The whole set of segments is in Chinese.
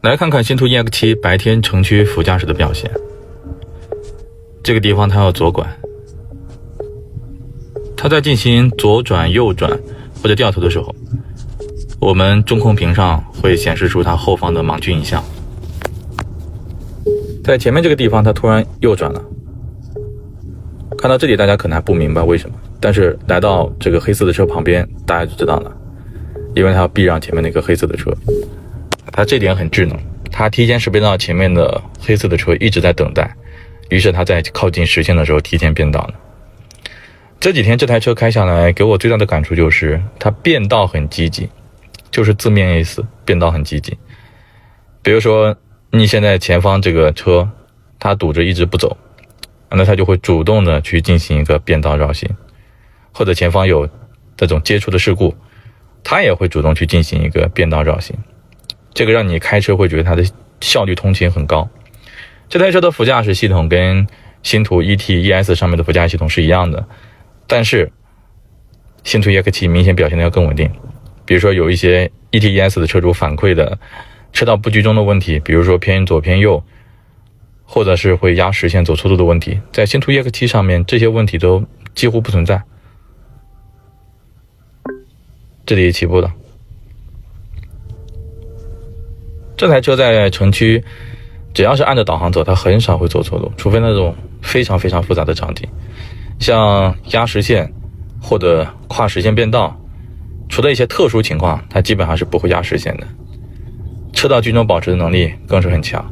来看看星途 EX7 白天城区副驾驶的表现。这个地方它要左拐，它在进行左转、右转或者掉头的时候，我们中控屏上会显示出它后方的盲区影像。在前面这个地方它突然右转了，看到这里大家可能还不明白为什么，但是来到这个黑色的车旁边大家就知道了，因为它要避让前面那个黑色的车。它这点很智能，它提前识别到前面的黑色的车一直在等待，于是它在靠近实线的时候提前变道了。这几天这台车开下来给我最大的感触就是它变道很积极，就是字面意思，变道很积极。比如说你现在前方这个车它堵着一直不走，那它就会主动的去进行一个变道绕行，或者前方有这种接触的事故，它也会主动去进行一个变道绕行。这个让你开车会觉得它的效率通勤很高。这台车的副驾驶系统跟星途 ET、ES 上面的副驾驶系统是一样的，但是星途 EX7 明显表现的要更稳定。比如说有一些 ET、ES 的车主反馈的车道不居中的问题，比如说偏左偏右，或者是会压实线走错路的问题，在星途 EX7 上面这些问题都几乎不存在。这里起步了，这台车在城区只要是按着导航走，它很少会走错路，除非那种非常非常复杂的场景，像压实线或者跨实线变道，除了一些特殊情况，它基本上是不会压实线的。车道居中保持的能力更是很强。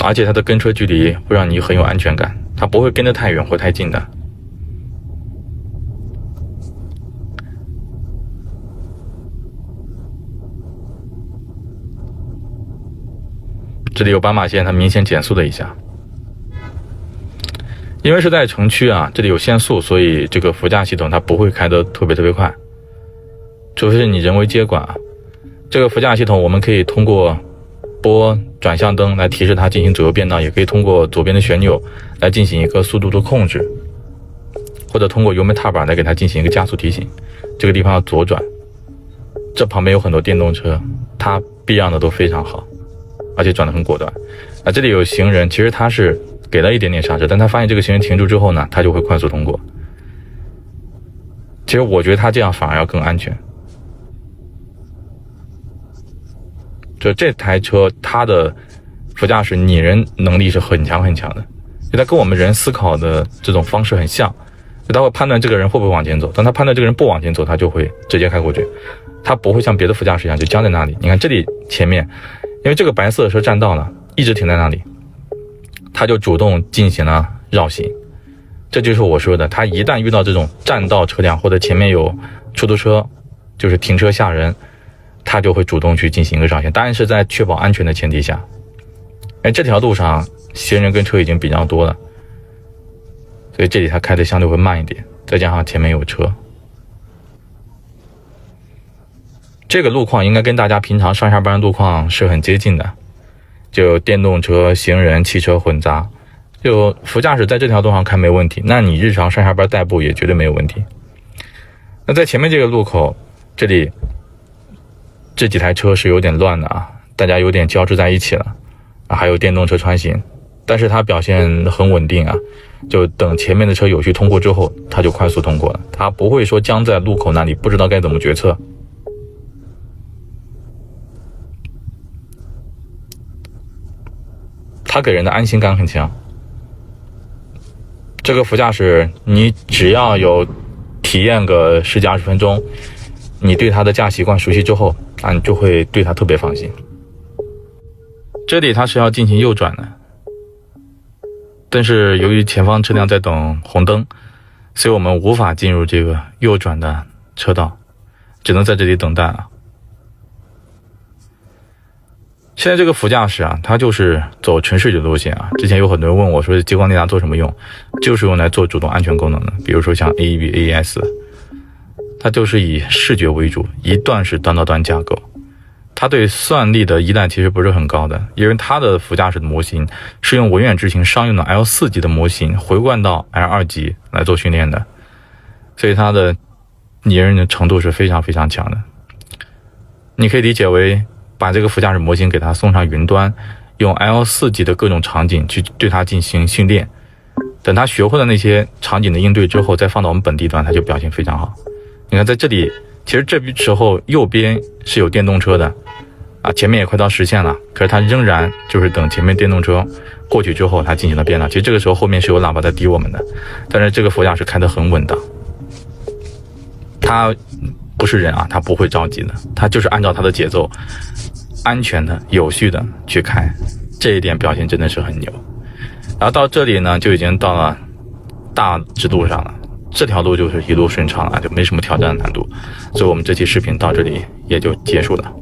而且它的跟车距离会让你很有安全感，它不会跟得太远或太近的。这里有斑马线，它明显减速了一下。因为是在城区啊，这里有限速，所以这个副驾系统它不会开得特别快，除非是你人为接管。这个副驾系统我们可以通过拨转向灯来提示它进行左右变道，也可以通过左边的旋钮来进行一个速度的控制，或者通过油门踏板来给它进行一个加速提醒。这个地方要左转，这旁边有很多电动车，它避让的都非常好，而且转得很果断。这里有行人，其实他是给了一点点刹车，但他发现这个行人停住之后呢，他就会快速通过。其实我觉得他这样反而要更安全。就这台车它的副驾驶拟人能力是很强的，就它跟我们人思考的这种方式很像，就他会判断这个人会不会往前走，当他判断这个人不往前走，他就会直接开过去，他不会像别的副驾驶一样就僵在那里。你看这里前面，因为这个白色的车占道了，一直停在那里，他就主动进行了绕行。这就是我说的，他一旦遇到这种占道车辆或者前面有出租车，就是停车吓人，他就会主动去进行一个绕行，当然是在确保安全的前提下。这条路上行人跟车已经比较多了，所以这里他开的相对会慢一点，再加上前面有车。这个路况应该跟大家平常上下班路况是很接近的，就电动车、行人、汽车混杂，就副驾驶在这条路上开没问题，那你日常上下班代步也绝对没有问题。那在前面这个路口，这里这几台车是有点乱的啊，大家有点交织在一起了啊，还有电动车穿行，但是它表现很稳定啊，就等前面的车有序通过之后，它就快速通过了，它不会说僵在路口那里不知道该怎么决策。它给人的安心感很强。这个副驾驶你只要有体验个10几20分钟，你对它的驾习惯熟悉之后啊，你就会对它特别放心。这里它是要进行右转的，但是由于前方车辆在等红灯，所以我们无法进入这个右转的车道，只能在这里等待啊。现在这个副驾驶啊，它就是走城市里的路线啊。之前有很多人问我说，激光雷达做什么用？就是用来做主动安全功能的，比如说像 AEB、AES， 它就是以视觉为主，一段式端到端架构。它对算力的依赖其实不是很高的，因为它的副驾驶的模型是用文远智行商用的 L4 级的模型回灌到 L2 级来做训练的，所以它的拟人的程度是非常非常强的。你可以理解为把这个副驾驶模型给它送上云端，用 L4 级的各种场景去对它进行训练，等它学会了那些场景的应对之后，再放到我们本地端，它就表现非常好。你看在这里，其实这时候右边是有电动车的啊，前面也快到实线了，可是它仍然就是等前面电动车过去之后，它进行了变道。其实这个时候后面是有喇叭在滴我们的，但是这个副驾驶开得很稳当，他不是人啊，他不会着急的，他就是按照他的节奏，安全的、有序的去开，这一点表现真的是很牛。然后到这里呢，就已经到了大直路上了，这条路就是一路顺畅了，就没什么挑战的难度。所以我们这期视频到这里也就结束了。